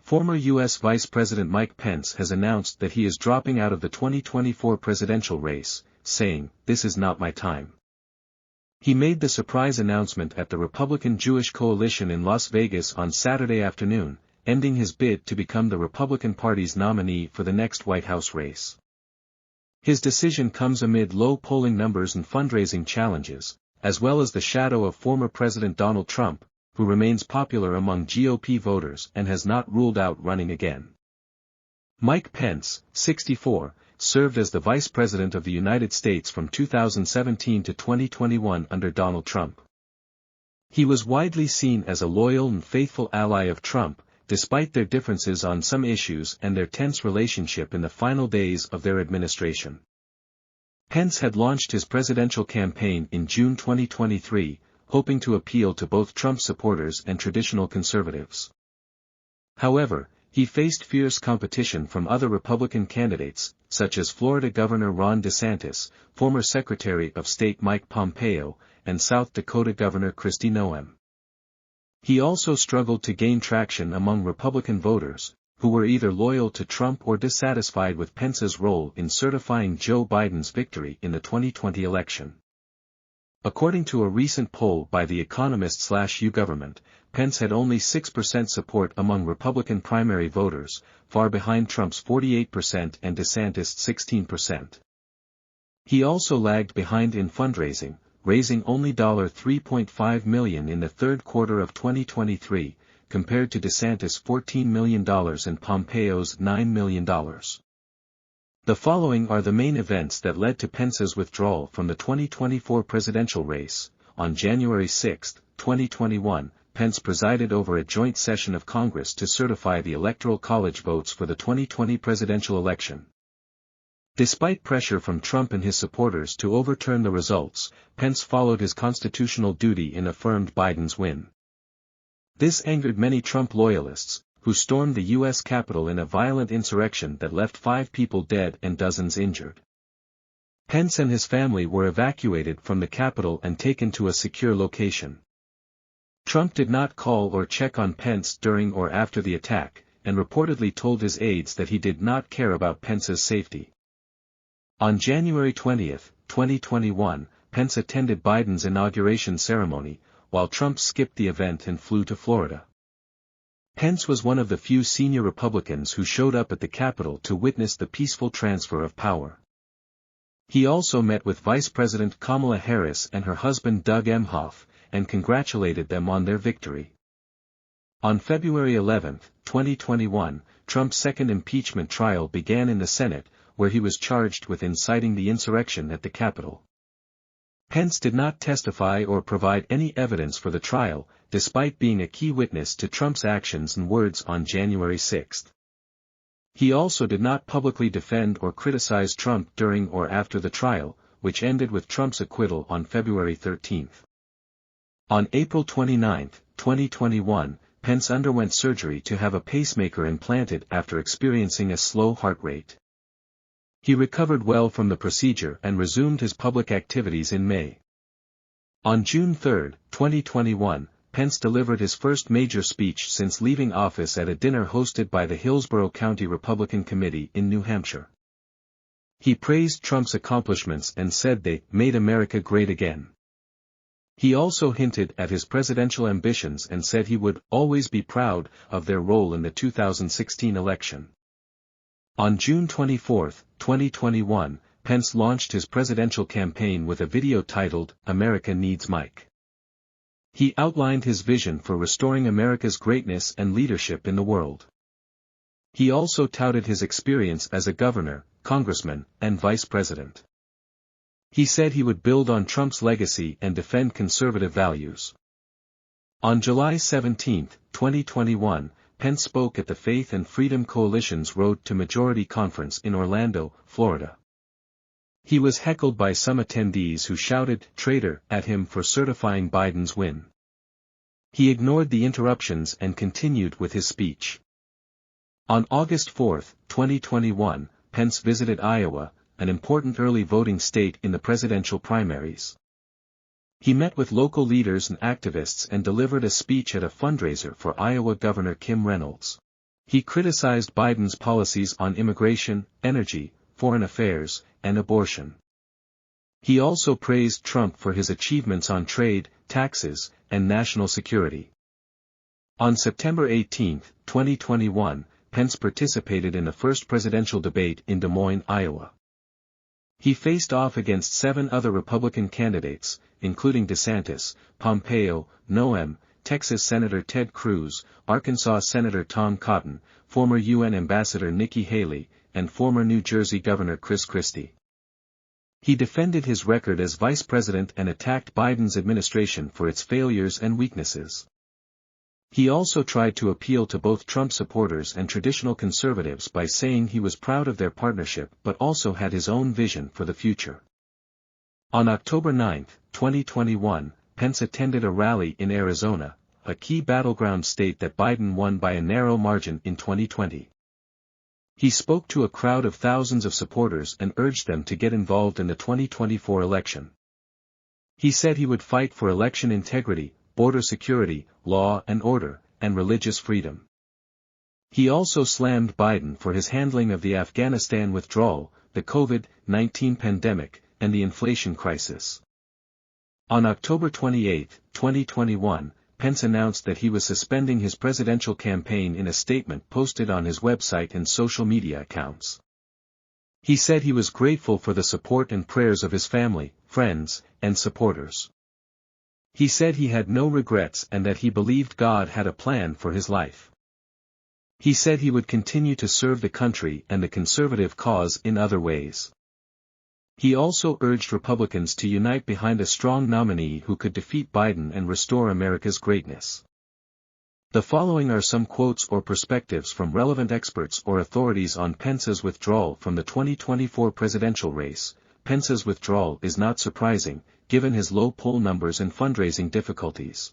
Former U.S. Vice President Mike Pence has announced that he is dropping out of the 2024 presidential race, saying, "This is not my time." He made the surprise announcement at the Republican Jewish Coalition in Las Vegas on Saturday afternoon, ending his bid to become the Republican Party's nominee for the next White House race. His decision comes amid low polling numbers and fundraising challenges, as well as the shadow of former President Donald Trump, who remains popular among GOP voters and has not ruled out running again. Mike Pence, 64, served as the Vice President of the United States from 2017 to 2021 under Donald Trump. He was widely seen as a loyal and faithful ally of Trump, despite their differences on some issues and their tense relationship in the final days of their administration. Pence had launched his presidential campaign in June 2023, hoping to appeal to both Trump supporters and traditional conservatives. However, he faced fierce competition from other Republican candidates, such as Florida Governor Ron DeSantis, former Secretary of State Mike Pompeo, and South Dakota Governor Kristi Noem. He also struggled to gain traction among Republican voters, who were either loyal to Trump or dissatisfied with Pence's role in certifying Joe Biden's victory in the 2020 election. According to a recent poll by The Economist/YouGovernment, Pence had only 6% support among Republican primary voters, far behind Trump's 48% and DeSantis' 16%. He also lagged behind in fundraising, raising only $3.5 million in the third quarter of 2023, compared to DeSantis' $14 million and Pompeo's $9 million. The following are the main events that led to Pence's withdrawal from the 2024 presidential race. On January 6, 2021, Pence presided over a joint session of Congress to certify the Electoral College votes for the 2020 presidential election. Despite pressure from Trump and his supporters to overturn the results, Pence followed his constitutional duty and affirmed Biden's win. This angered many Trump loyalists, who stormed the U.S. Capitol in a violent insurrection that left 5 people dead and dozens injured. Pence and his family were evacuated from the Capitol and taken to a secure location. Trump did not call or check on Pence during or after the attack, and reportedly told his aides that he did not care about Pence's safety. On January 20, 2021, Pence attended Biden's inauguration ceremony, while Trump skipped the event and flew to Florida. Pence was one of the few senior Republicans who showed up at the Capitol to witness the peaceful transfer of power. He also met with Vice President Kamala Harris and her husband Doug Emhoff, and congratulated them on their victory. On February 11, 2021, Trump's second impeachment trial began in the Senate, where he was charged with inciting the insurrection at the Capitol. Pence did not testify or provide any evidence for the trial, despite being a key witness to Trump's actions and words on January 6. He also did not publicly defend or criticize Trump during or after the trial, which ended with Trump's acquittal on February 13. On April 29, 2021, Pence underwent surgery to have a pacemaker implanted after experiencing a slow heart rate. He recovered well from the procedure and resumed his public activities in May. On June 3, 2021, Pence delivered his first major speech since leaving office at a dinner hosted by the Hillsborough County Republican Committee in New Hampshire. He praised Trump's accomplishments and said they made America great again. He also hinted at his presidential ambitions and said he would always be proud of their role in the 2016 election. On June 24, 2021, Pence launched his presidential campaign with a video titled, "America Needs Mike." He outlined his vision for restoring America's greatness and leadership in the world. He also touted his experience as a governor, congressman, and vice president. He said he would build on Trump's legacy and defend conservative values. On July 17, 2021, Pence spoke at the Faith and Freedom Coalition's Road to Majority Conference in Orlando, Florida. He was heckled by some attendees who shouted "traitor" at him for certifying Biden's win. He ignored the interruptions and continued with his speech. On August 4, 2021, Pence visited Iowa, an important early voting state in the presidential primaries. He met with local leaders and activists and delivered a speech at a fundraiser for Iowa Governor Kim Reynolds. He criticized Biden's policies on immigration, energy, foreign affairs, and abortion. He also praised Trump for his achievements on trade, taxes, and national security. On September 18, 2021, Pence participated in the first presidential debate in Des Moines, Iowa. He faced off against 7 other Republican candidates, including DeSantis, Pompeo, Noem, Texas Senator Ted Cruz, Arkansas Senator Tom Cotton, former UN Ambassador Nikki Haley, and former New Jersey Governor Chris Christie. He defended his record as vice president and attacked Biden's administration for its failures and weaknesses. He also tried to appeal to both Trump supporters and traditional conservatives by saying he was proud of their partnership but also had his own vision for the future. On October 9, 2021, Pence attended a rally in Arizona, a key battleground state that Biden won by a narrow margin in 2020. He spoke to a crowd of thousands of supporters and urged them to get involved in the 2024 election. He said he would fight for election integrity, border security, law and order, and religious freedom. He also slammed Biden for his handling of the Afghanistan withdrawal, the COVID-19 pandemic, and the inflation crisis. On October 28, 2021, Pence announced that he was suspending his presidential campaign in a statement posted on his website and social media accounts. He said he was grateful for the support and prayers of his family, friends, and supporters. He said he had no regrets and that he believed God had a plan for his life. He said he would continue to serve the country and the conservative cause in other ways. He also urged Republicans to unite behind a strong nominee who could defeat Biden and restore America's greatness. The following are some quotes or perspectives from relevant experts or authorities on Pence's withdrawal from the 2024 presidential race. Pence's withdrawal is not surprising, given his low poll numbers and fundraising difficulties.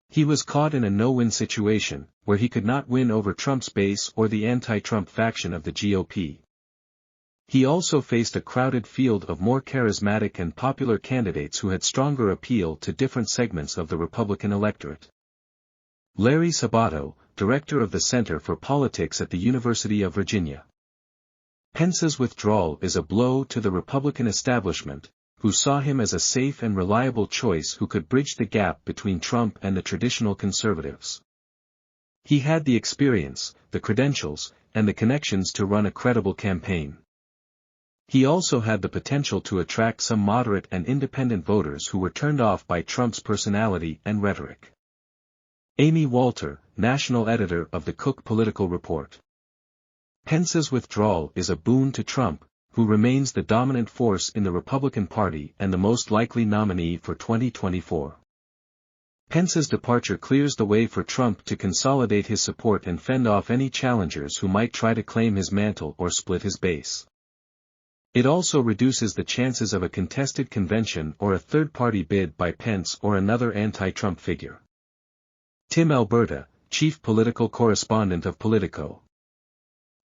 He was caught in a no-win situation, where he could not win over Trump's base or the anti-Trump faction of the GOP. He also faced a crowded field of more charismatic and popular candidates who had stronger appeal to different segments of the Republican electorate. Larry Sabato, director of the Center for Politics at the University of Virginia. Pence's withdrawal is a blow to the Republican establishment, who saw him as a safe and reliable choice who could bridge the gap between Trump and the traditional conservatives. He had the experience, the credentials, and the connections to run a credible campaign. He also had the potential to attract some moderate and independent voters who were turned off by Trump's personality and rhetoric. Amy Walter, national editor of the Cook Political Report. Pence's withdrawal is a boon to Trump, who remains the dominant force in the Republican Party and the most likely nominee for 2024. Pence's departure clears the way for Trump to consolidate his support and fend off any challengers who might try to claim his mantle or split his base. It also reduces the chances of a contested convention or a third-party bid by Pence or another anti-Trump figure. Tim Alberta, chief political correspondent of Politico.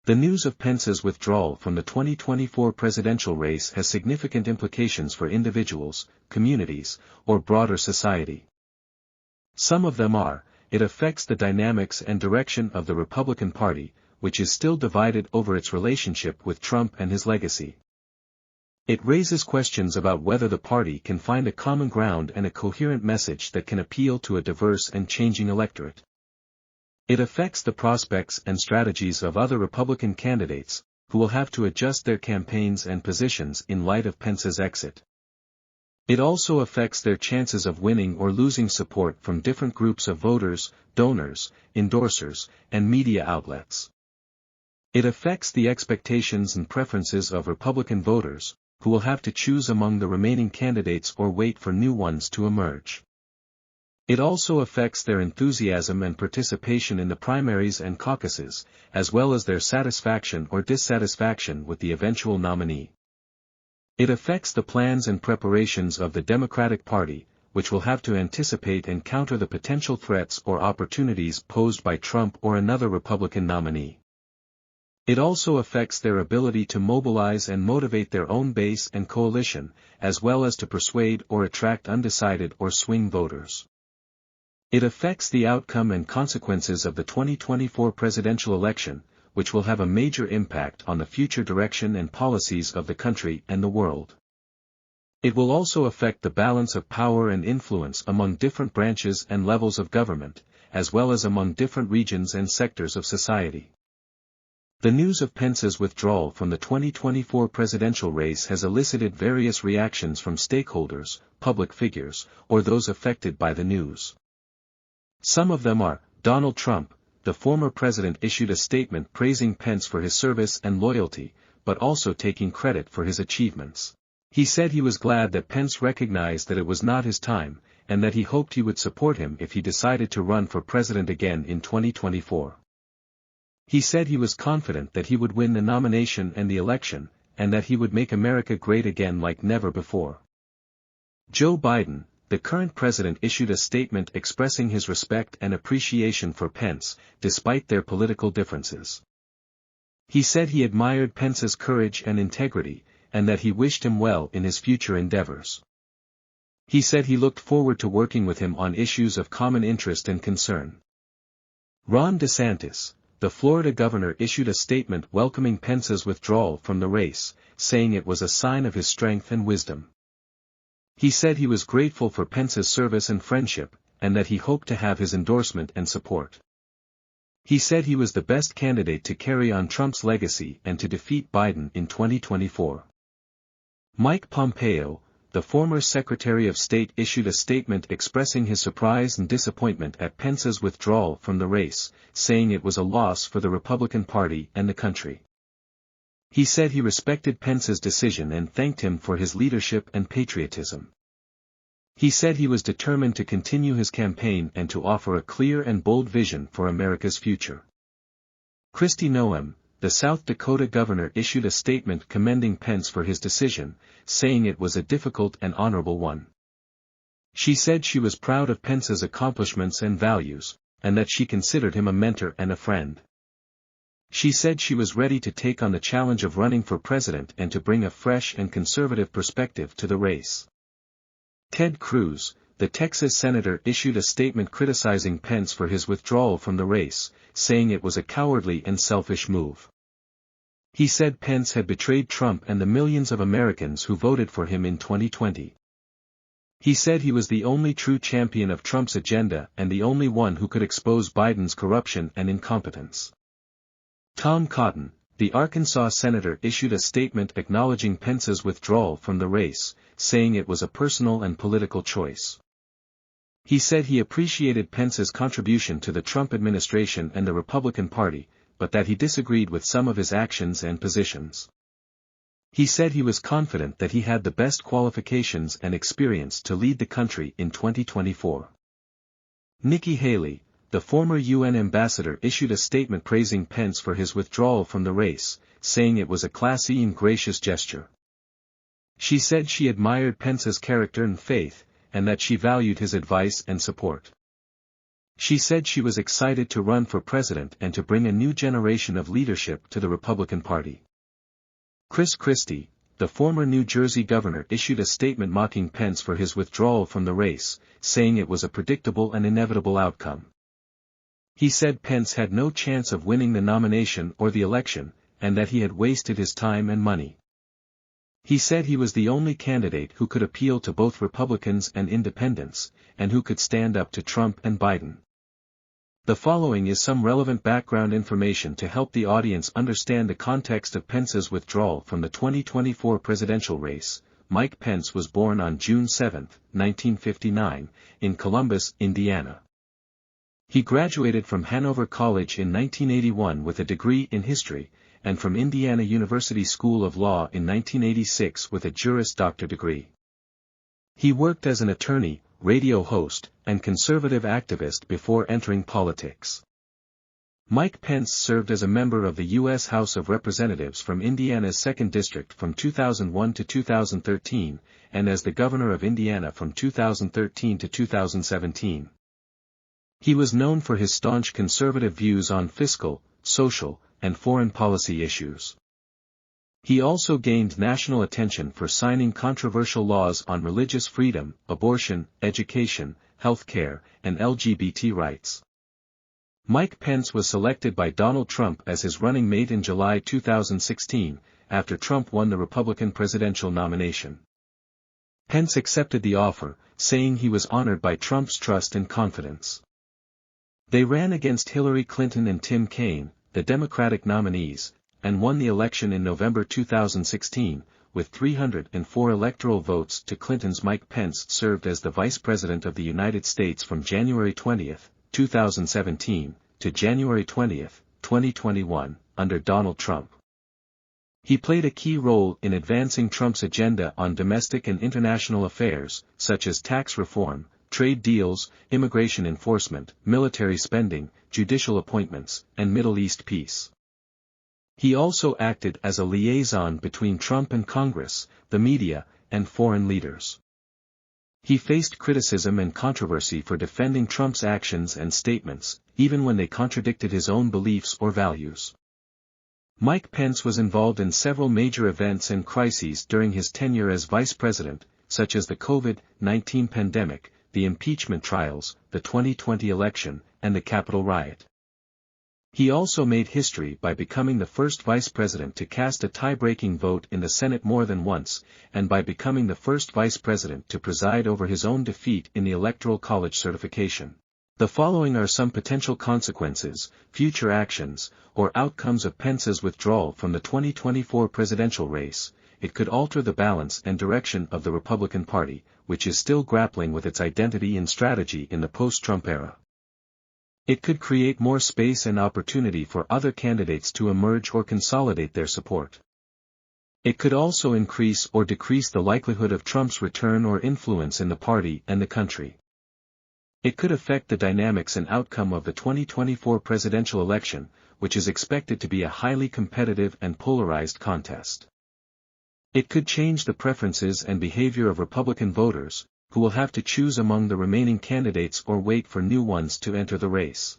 The news of Pence's withdrawal from the 2024 presidential race has significant implications for individuals, communities, or broader society. Some of them are, it affects the dynamics and direction of the Republican Party, which is still divided over its relationship with Trump and his legacy. It raises questions about whether the party can find a common ground and a coherent message that can appeal to a diverse and changing electorate. It affects the prospects and strategies of other Republican candidates, who will have to adjust their campaigns and positions in light of Pence's exit. It also affects their chances of winning or losing support from different groups of voters, donors, endorsers, and media outlets. It affects the expectations and preferences of Republican voters, who will have to choose among the remaining candidates or wait for new ones to emerge. It also affects their enthusiasm and participation in the primaries and caucuses, as well as their satisfaction or dissatisfaction with the eventual nominee. It affects the plans and preparations of the Democratic Party, which will have to anticipate and counter the potential threats or opportunities posed by Trump or another Republican nominee. It also affects their ability to mobilize and motivate their own base and coalition, as well as to persuade or attract undecided or swing voters. It affects the outcome and consequences of the 2024 presidential election, which will have a major impact on the future direction and policies of the country and the world. It will also affect the balance of power and influence among different branches and levels of government, as well as among different regions and sectors of society. The news of Pence's withdrawal from the 2024 presidential race has elicited various reactions from stakeholders, public figures, or those affected by the news. Some of them are: Donald Trump, the former president, issued a statement praising Pence for his service and loyalty, but also taking credit for his achievements. He said he was glad that Pence recognized that it was not his time, and that he hoped he would support him if he decided to run for president again in 2024. He said he was confident that he would win the nomination and the election, and that he would make America great again like never before. Joe Biden, the current president, issued a statement expressing his respect and appreciation for Pence, despite their political differences. He said he admired Pence's courage and integrity, and that he wished him well in his future endeavors. He said he looked forward to working with him on issues of common interest and concern. Ron DeSantis, the Florida governor, issued a statement welcoming Pence's withdrawal from the race, saying it was a sign of his strength and wisdom. He said he was grateful for Pence's service and friendship, and that he hoped to have his endorsement and support. He said he was the best candidate to carry on Trump's legacy and to defeat Biden in 2024. Mike Pompeo, the former Secretary of State, issued a statement expressing his surprise and disappointment at Pence's withdrawal from the race, saying it was a loss for the Republican Party and the country. He said he respected Pence's decision and thanked him for his leadership and patriotism. He said he was determined to continue his campaign and to offer a clear and bold vision for America's future. Kristi Noem, the South Dakota governor, issued a statement commending Pence for his decision, saying it was a difficult and honorable one. She said she was proud of Pence's accomplishments and values, and that she considered him a mentor and a friend. She said she was ready to take on the challenge of running for president and to bring a fresh and conservative perspective to the race. Ted Cruz, the Texas senator, issued a statement criticizing Pence for his withdrawal from the race, saying it was a cowardly and selfish move. He said Pence had betrayed Trump and the millions of Americans who voted for him in 2020. He said he was the only true champion of Trump's agenda and the only one who could expose Biden's corruption and incompetence. Tom Cotton, the Arkansas senator, issued a statement acknowledging Pence's withdrawal from the race, saying it was a personal and political choice. He said he appreciated Pence's contribution to the Trump administration and the Republican Party, but that he disagreed with some of his actions and positions. He said he was confident that he had the best qualifications and experience to lead the country in 2024. Nikki Haley, the former UN ambassador, issued a statement praising Pence for his withdrawal from the race, saying it was a classy and gracious gesture. She said she admired Pence's character and faith, and that she valued his advice and support. She said she was excited to run for president and to bring a new generation of leadership to the Republican Party. Chris Christie, the former New Jersey governor, issued a statement mocking Pence for his withdrawal from the race, saying it was a predictable and inevitable outcome. He said Pence had no chance of winning the nomination or the election, and that he had wasted his time and money. He said he was the only candidate who could appeal to both Republicans and independents, and who could stand up to Trump and Biden. The following is some relevant background information to help the audience understand the context of Pence's withdrawal from the 2024 presidential race. Mike Pence was born on June 7, 1959, in Columbus, Indiana. He graduated from Hanover College in 1981 with a degree in history, and from Indiana University School of Law in 1986 with a Juris Doctor degree. He worked as an attorney, radio host, and conservative activist before entering politics. Mike Pence served as a member of the U.S. House of Representatives from Indiana's 2nd District from 2001 to 2013, and as the governor of Indiana from 2013 to 2017. He was known for his staunch conservative views on fiscal, social, and foreign policy issues. He also gained national attention for signing controversial laws on religious freedom, abortion, education, health care, and LGBT rights. Mike Pence was selected by Donald Trump as his running mate in July 2016, after Trump won the Republican presidential nomination. Pence accepted the offer, saying he was honored by Trump's trust and confidence. They ran against Hillary Clinton and Tim Kaine, the Democratic nominees, and won the election in November 2016, with 304 electoral votes to Clinton's. Mike Pence served as the Vice President of the United States from January 20, 2017, to January 20, 2021, under Donald Trump. He played a key role in advancing Trump's agenda on domestic and international affairs, such as tax reform, trade deals, immigration enforcement, military spending, judicial appointments, and Middle East peace. He also acted as a liaison between Trump and Congress, the media, and foreign leaders. He faced criticism and controversy for defending Trump's actions and statements, even when they contradicted his own beliefs or values. Mike Pence was involved in several major events and crises during his tenure as vice president, such as the COVID-19 pandemic, the impeachment trials, the 2020 election, and the Capitol riot. He also made history by becoming the first vice president to cast a tie-breaking vote in the Senate more than once, and by becoming the first vice president to preside over his own defeat in the Electoral College certification. The following are some potential consequences, future actions, or outcomes of Pence's withdrawal from the 2024 presidential race. It could alter the balance and direction of the Republican Party, which is still grappling with its identity and strategy in the post-Trump era. It could create more space and opportunity for other candidates to emerge or consolidate their support. It could also increase or decrease the likelihood of Trump's return or influence in the party and the country. It could affect the dynamics and outcome of the 2024 presidential election, which is expected to be a highly competitive and polarized contest. It could change the preferences and behavior of Republican voters, who will have to choose among the remaining candidates or wait for new ones to enter the race.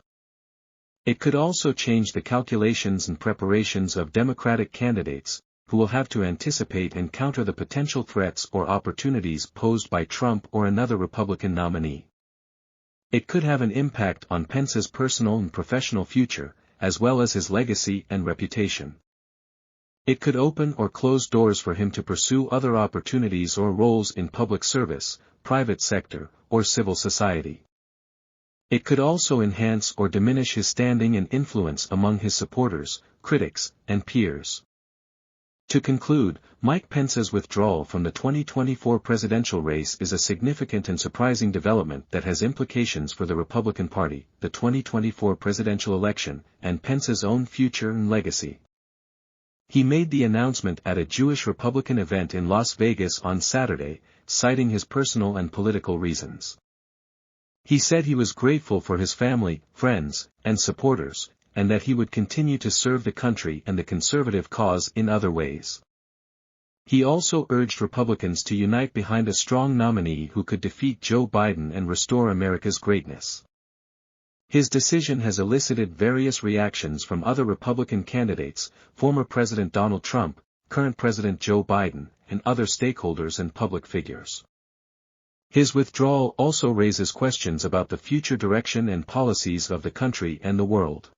It could also change the calculations and preparations of Democratic candidates, who will have to anticipate and counter the potential threats or opportunities posed by Trump or another Republican nominee. It could have an impact on Pence's personal and professional future, as well as his legacy and reputation. It could open or close doors for him to pursue other opportunities or roles in public service, private sector, or civil society. It could also enhance or diminish his standing and influence among his supporters, critics, and peers. To conclude, Mike Pence's withdrawal from the 2024 presidential race is a significant and surprising development that has implications for the Republican Party, the 2024 presidential election, and Pence's own future and legacy. He made the announcement at a Jewish Republican event in Las Vegas on Saturday, citing his personal and political reasons. He said he was grateful for his family, friends, and supporters, and that he would continue to serve the country and the conservative cause in other ways. He also urged Republicans to unite behind a strong nominee who could defeat Joe Biden and restore America's greatness. His decision has elicited various reactions from other Republican candidates, former President Donald Trump, current President Joe Biden, and other stakeholders and public figures. His withdrawal also raises questions about the future direction and policies of the country and the world.